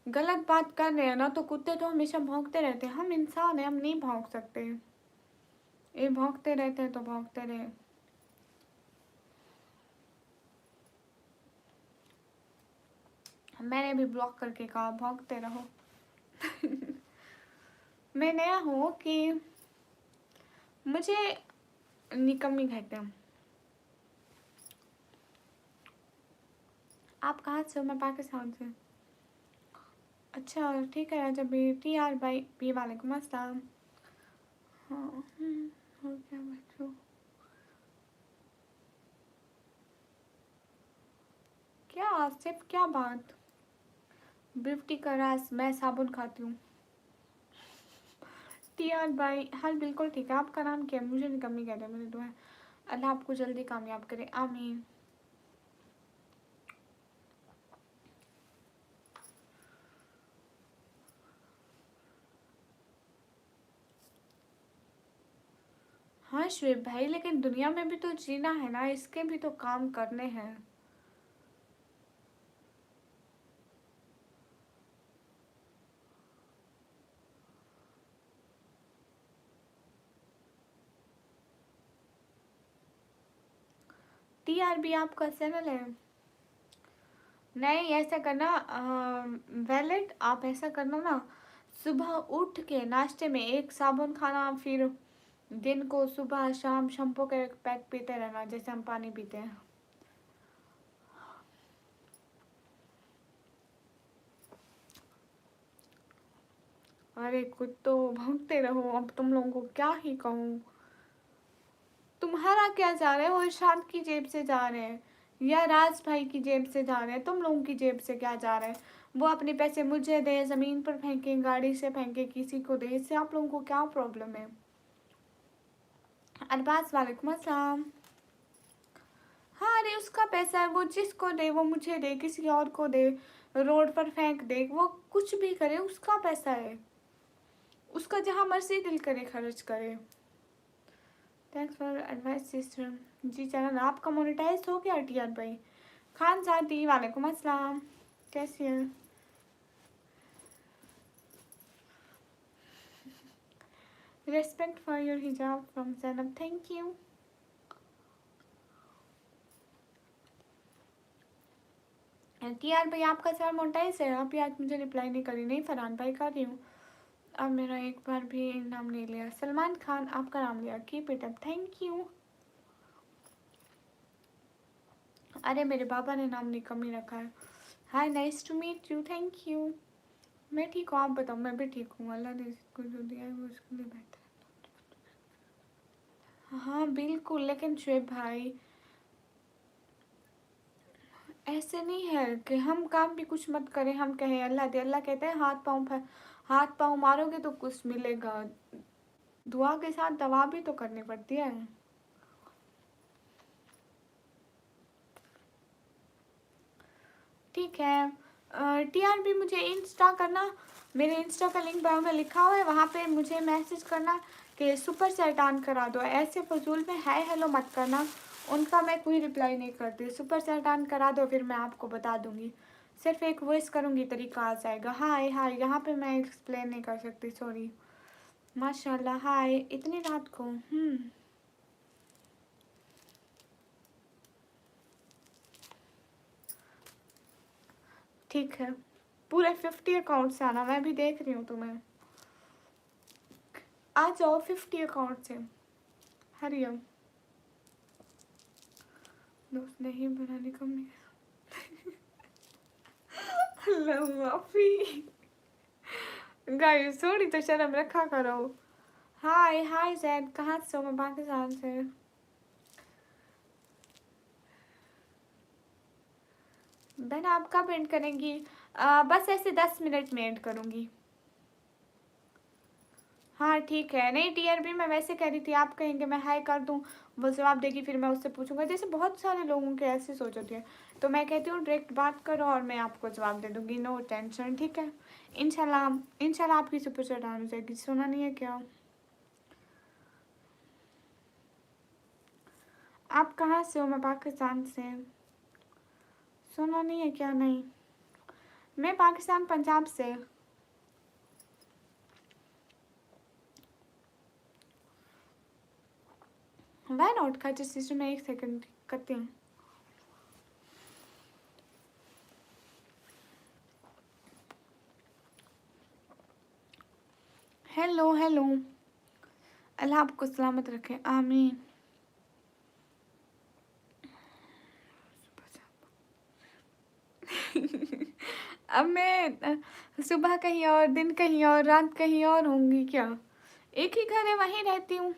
गलत बात कर रहे हैं ना, तो कुत्ते तो हमेशा भौंकते रहते हैं। हम इंसान हैं, हम नहीं भौंक सकते। ये भौंकते रहते हैं तो भौंकते रहे। मैंने भी ब्लॉक करके कहा भौंकते रहो। मैं नया हूँ कि मुझे निकम्मी कहते हैं। आप कहाँ से हो? मैं पाकिस्तान से। अच्छा ठीक है, जब TR/P वालेकुम अस्सलाम। हाँ और क्या बच्चों, क्या आसिफ क्या बात? ब्यूटी का राज, मैं साबुन खाती हूँ। TR/, हाँ बिल्कुल ठीक है। आपका नाम क्या है? मुझे निकम्मी कहते हैं, मेरी दुआ है अल्लाह आपको जल्दी कामयाब करे, आमीन। हाँ शुएब भाई, लेकिन दुनिया में भी तो जीना है ना, इसके भी तो काम करने हैं। TRB आपका चैनल है? नहीं ऐसा करना वैलेट, आप ऐसा करना ना, सुबह उठ के नाश्ते में एक साबुन खाना, फिर दिन को सुबह शाम शैम्पू का एक पैक पीते रहना, जैसे हम पानी पीते हैं। अरे कुछ तो भौंकते रहो, अब तुम लोगों को क्या ही कहूँ। तुम्हारा क्या जा रहा है? वो इरशाद की जेब से जा रहे हैं या राज भाई की जेब से जा रहे हैं? तुम लोगों की जेब से क्या जा रहा है? वो अपने पैसे मुझे दे, ज़मीन पर फेंके, गाड़ी से फेंके, किसी को दे, इससे आप लोगों को क्या प्रॉब्लम है? अरबाज वालेकुम अस्सलाम। हाँ, अरे उसका पैसा है, वो जिसको दे, वो मुझे दे, किसी और को दे, रोड पर फेंक दे, वो कुछ भी करे, उसका पैसा है, उसका जहाँ मर्जी दिल करे खर्च करे। Thanks for advice sister. जी चैनल आपका मोनेटाइज हो गया टीआर भाई। खान जाती वालेकुम अस्सलाम, कैसी है? रिस्पेक्ट फॉर योर हिजाब from Zainab, thank you. TR भाई आपका चैनल मोनेटाइज है? आप आज मुझे रिप्लाई नहीं करी। नहीं फरहान भाई कर रही हूँ। अब मेरा एक बार भी नाम नहीं लिया। सलमान खान आपका नाम लिया, keep it up, thank you. अरे मेरे बाबा ने नाम नहीं कम ही रखा है। Hi, nice to meet you, thank you. मैं ठीक हूँ, आप बताओ। मैं भी ठीक हूँ, अल्लाह ने जिसको जो दिया है वो उसके लिए बेहतर है। हाँ बिल्कुल, लेकिन शुएब भाई ऐसे नहीं है कि हम काम भी कुछ मत करें, हम कहें अल्लाह दे। अल्लाह कहते हैं हाथ पाँव मारोगे तो कुछ मिलेगा, दुआ के साथ दवा भी तो करनी पड़ती है। ठीक है। टीआर भी मुझे इंस्टा करना, मेरे इंस्टा का लिंक बायो में लिखा हुआ है, वहाँ पे मुझे मैसेज करना कि सुपर चैट ऑन करा दो। ऐसे फजूल में हाय हेलो मत करना, उनका मैं कोई रिप्लाई नहीं करती। सुपर चैट ऑन करा दो, फिर मैं आपको बता दूँगी। सिर्फ एक वॉइस करूँगी, तरीका आ जाएगा। हाय हाय, यहाँ पे मैं एक्सप्लेन नहीं कर सकती, सॉरी। माशाल्लाह, हाय इतनी रात को। ठीक है, पूरे 50 अकाउंट से आना, मैं भी देख रही हूँ तुम्हें। आ जाओ 50 अकाउंट से। हरियम दोस्त नहीं बनाने का मैं अल्लाह माफी। गाइस थोड़ी तो शर्म रखा करो। हाय हाय जैद, कहाँ से हो? मैं पाकिस्तान से। बहन आप कब एंड करेंगी? बस ऐसे 10 मिनट में एंड करूँगी। हाँ ठीक है। नहीं टीआर भी मैं वैसे कह रही थी, आप कहेंगे मैं हाय कर दूँ, वो जवाब देगी, फिर मैं उससे पूछूंगा। जैसे बहुत सारे लोगों के ऐसे सोच होती है, तो मैं कहती हूँ डायरेक्ट बात करो और मैं आपको जवाब दे दूँगी, नो टेंशन, ठीक है। इंशाल्लाह इंशाल्लाह आपकी सुपर चैट हो जाएगी। सुना नहीं है क्या? आप कहाँ से हो? मैं पाकिस्तान से। सुना नहीं है क्या? नहीं, मैं पाकिस्तान पंजाब से। वाई नॉट खाची सिस्टर, मैं एक सेकंड करती हूँ। हेलो हेलो, अल्लाह आपको सलामत रखे, आमीन। अब मैं सुबह कहीं और, दिन कहीं और, रात कहीं और होंगी क्या? एक ही घर है, वहीं रहती हूँ।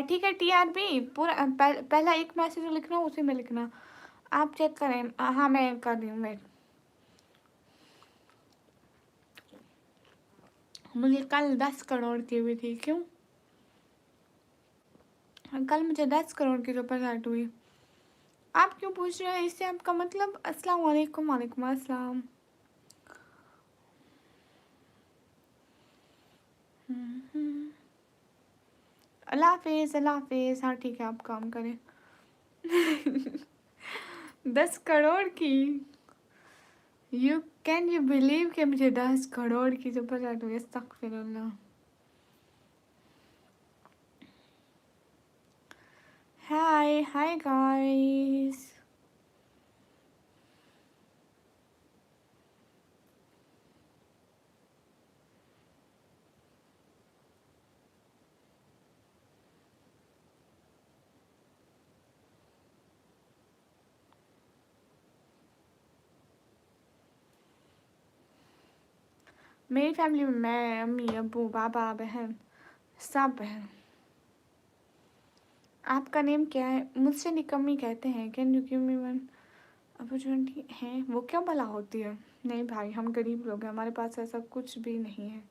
ठीक है टीआरपी, पूरा पहला एक मैसेज लिखना, उसी में लिखना। आप चेक करें। हाँ मैं कर रही हूँ, मैं मुझे कल 10 करोड़ की हुई थी। क्यों? कल मुझे 10 करोड़ की सुपर चैट हुई। आप क्यों पूछ रहे हैं? इससे आपका मतलब? अस्सलाम वालेकुम। वालेकुम अस्सलाम। अल्लाह हाफिज़, अल्लाह हाफिज़। हाँ ठीक है, आप काम करें। 10 करोड़ की? यू बिलीव कि मुझे 10 करोड़ की सुपर चैट हुई? अस्तगफिरुल्लाह। हाय हाय गाइस। मेरी फैमिली में मैं, अम्मी, अब्बू, बाबा, बहन, सब हैं। आपका नेम क्या है? मुझसे निकम्मी कहते हैं। Can you give me one opportunity? है वो क्या भला होती है? नहीं भाई, हम गरीब लोग हैं, हमारे पास ऐसा कुछ भी नहीं है।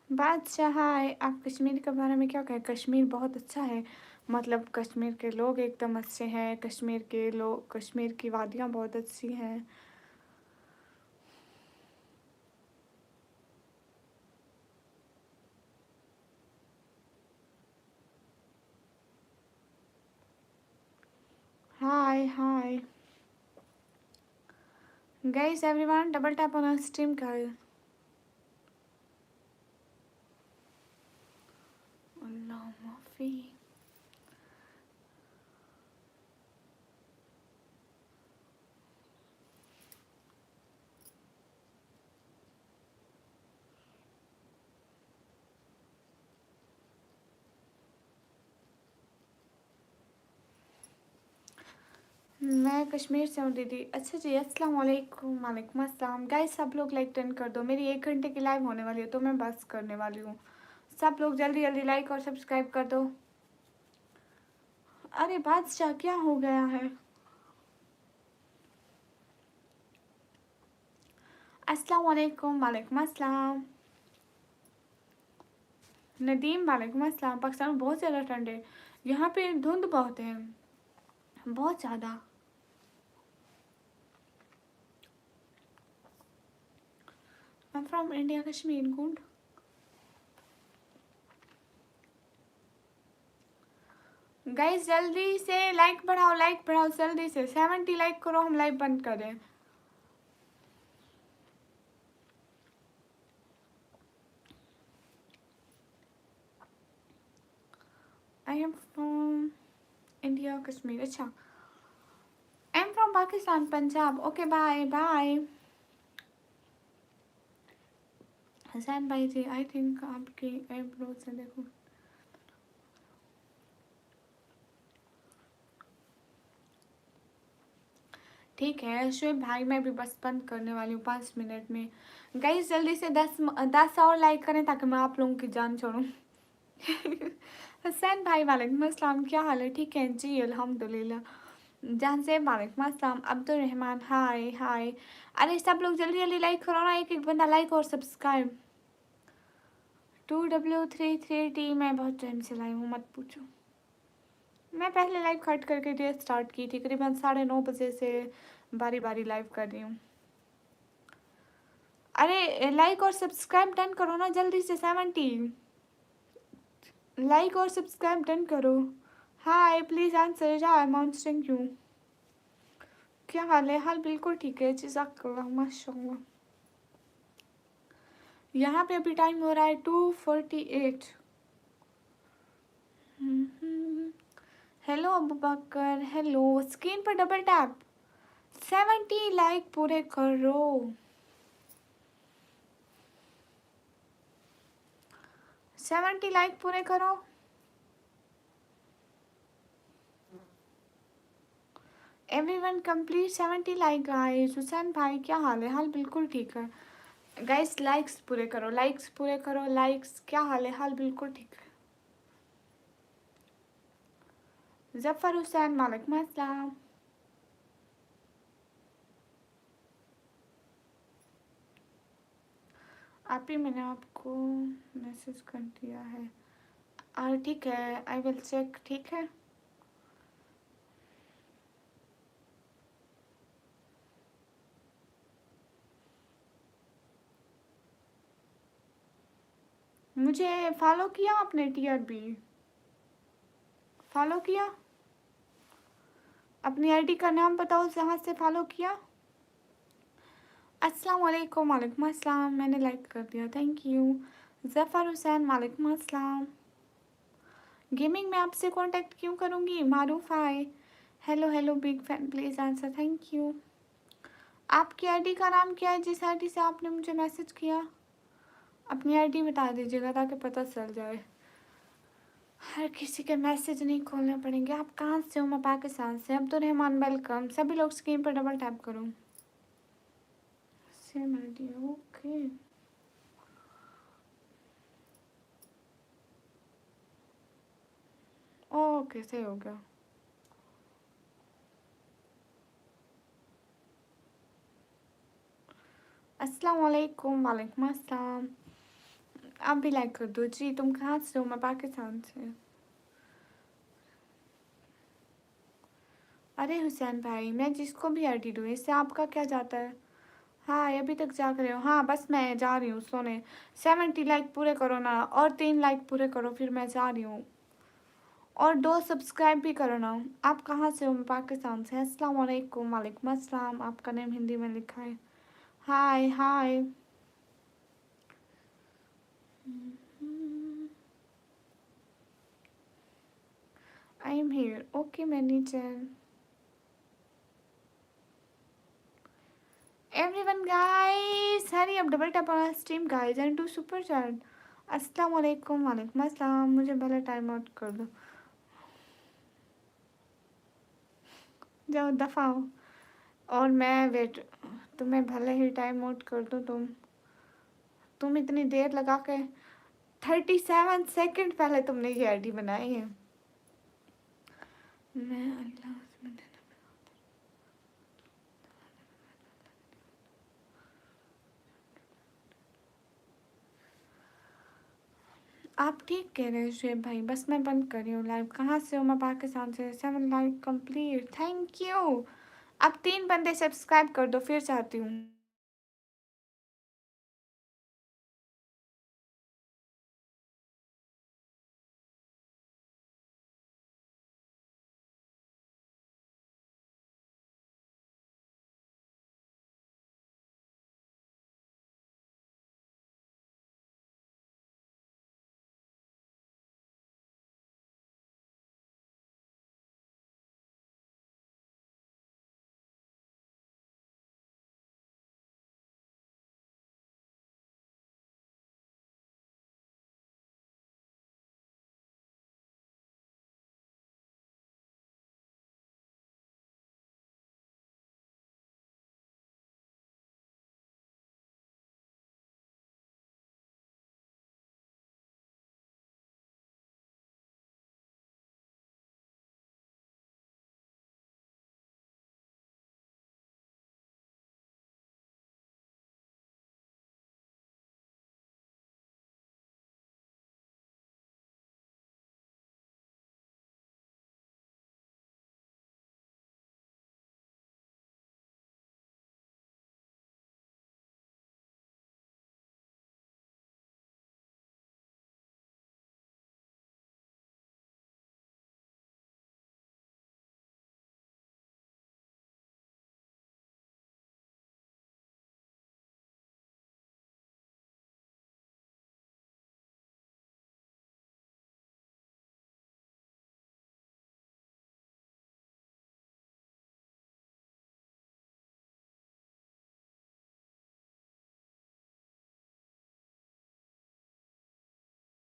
बादशाह हाय, आप कश्मीर के बारे में क्या कहें? कश्मीर बहुत अच्छा है, मतलब कश्मीर के लोग एकदम अच्छे हैं, कश्मीर के लोग, कश्मीर की वादियाँ बहुत अच्छी हैं। Hi hi guys, everyone double tap on stream guys. अल्लाह माफी। मैं कश्मीर से हूँ दीदी। अच्छा जी, अस्सलाम वालेकुम। वालेकुम अस्सलाम। गाइस सब लोग लाइक टर्न कर दो, मेरी 1 घंटे की लाइव होने वाली है तो मैं बस करने वाली हूँ। सब लोग जल्दी जल्दी लाइक और सब्सक्राइब कर दो। अरे बादशाह क्या हो गया है? अस्सलाम वालेकुम। वालेकुम अस्सलाम। नदीम वालेकुम अस्सलाम। पाकिस्तान में बहुत ज़्यादा ठंड है, यहाँ पे धुंध बहुत है, बहुत ज़्यादा। आई am from India Kashmir. Good. Guys जल्दी से लाइक बढ़ाओ, लाइक बढ़ाओ जल्दी से, 70 लाइक करो, हम लाइव बंद करें। I am from India Kashmir. अच्छा, I am from Pakistan Punjab. Okay bye bye. Husain भाई जी, आई थिंक आपकी आईब्रो से देखो। ठीक है शुएब भाई, मैं भी बस बंद करने वाली हूँ 5 मिनट में। गाइस जल्दी से 10 और लाइक करें ताकि मैं आप लोगों की जान छोड़ूं। हसैन भाई वालेकुम अस्सलाम, क्या हाल है? ठीक है जी अल्हम्दुलिल्लाह। जहां से वालेकुम अस्सलाम। अब्दुल रहमान हाय हाय। अरे सब लोग जल्दी जल्दी लाइक करो ना, एक एक बंदा लाइक और सब्सक्राइब। 2W33T मैं बहुत टाइम से लाई हूँ, मत पूछो। मैं पहले लाइव कट करके डे स्टार्ट की थी, करीबन 9:30 बजे से बारी बारी लाइव कर रही हूँ। अरे लाइक और सब्सक्राइब डन करो ना जल्दी से, 70 लाइक और सब्सक्राइब डन करो। हाय प्लीज आंसर जा, आई एम आंसरिंग यू। क्या हाल है? हाल बिल्कुल ठीक है जज़ाकल्लाह माशाल्लाह। यहाँ पे अभी टाइम हो रहा है 2:48। हेलो अबू बकर, हेलो। स्क्रीन पर डबल टैप, 70 लाइक पूरे करो। 70 लाइक पूरे करो। Everyone complete 70 like guys. Hussain भाई क्या हाल है? हाल बिल्कुल ठीक है गाइस। लाइक्स पूरे करो, लाइक्स पूरे करो, लाइक्स। क्या हाल है? हाल बिल्कुल ठीक है। जफ़र हुसैन वालेकुम अस्सलाम। आप ही, मैंने आपको मैसेज कर दिया है। और ठीक है, आई विल चेक। ठीक है मुझे फॉलो किया आपने? TRB फॉलो किया? अपनी आईडी का नाम बताओ जहाँ से फॉलो किया। अस्सलाम वालेकुम। वालेकुम अस्सलाम, मैंने लाइक कर दिया, थैंक यू। जफ़र हुसैन वालेकुम अस्सलाम। गेमिंग में आपसे कांटेक्ट क्यों करूँगी? Maroof hi. Hello hello big fan, please answer, thank you. आपकी आईडी का नाम क्या है जिस आईडी से आपने मुझे मैसेज किया? अपनी आईडी बता दीजिएगा ताकि पता चल जाए। हर किसी के मैसेज नहीं खोलने पड़ेंगे। आप कहाँ से हो? मैं पाकिस्तान से। अब्दुल-रहमान वेलकम। सभी लोग स्क्रीन पर डबल टैप करो। Same ID, okay. ओके, सही हो गया। अस्सलाम वालेकुम। वालेकुम अस्सलाम। आप भी लाइक कर दो जी। तुम कहाँ से हो? मैं पाकिस्तान से। अरे हुसैन भाई, मैं जिसको भी आईडी दूँ इससे आपका क्या जाता है? हाँ, अभी तक जाग रहे हो? हाँ, बस मैं जा रही हूँ सोने। 70 लाइक पूरे करो ना, और 3 लाइक पूरे करो, फिर मैं जा रही हूँ। और 2 सब्सक्राइब भी करो ना। आप कहाँ से हो? मैं पाकिस्तान से। अस्सलाम वालेकुम। वालेकुम अस्सलाम। आपका नेम हिंदी में लिखा है। Hi hi. I am here. Okay manager. Everyone guys, hurry up, double tap on our stream guys and do super chat. अस्सलाम वालेकुम। वालेकुम अस्सलाम। मुझे पहले टाइम आउट कर दो। जाओ दफा हो। और मैं वेट, तुम्हें भले ही टाइम आउट कर दो। तुम इतनी देर लगा के 37 सेकंड पहले तुमने ये आईडी बनाई है। मैं अल्लाह आप ठीक कह रहे हो शुएब भाई। बस मैं बंद कर रही हूँ लाइव। कहाँ से हो? मैं पाकिस्तान से। 7 लाइक कंप्लीट, थैंक यू। अब 3 बंदे सब्सक्राइब कर दो फिर चाहती हूँ।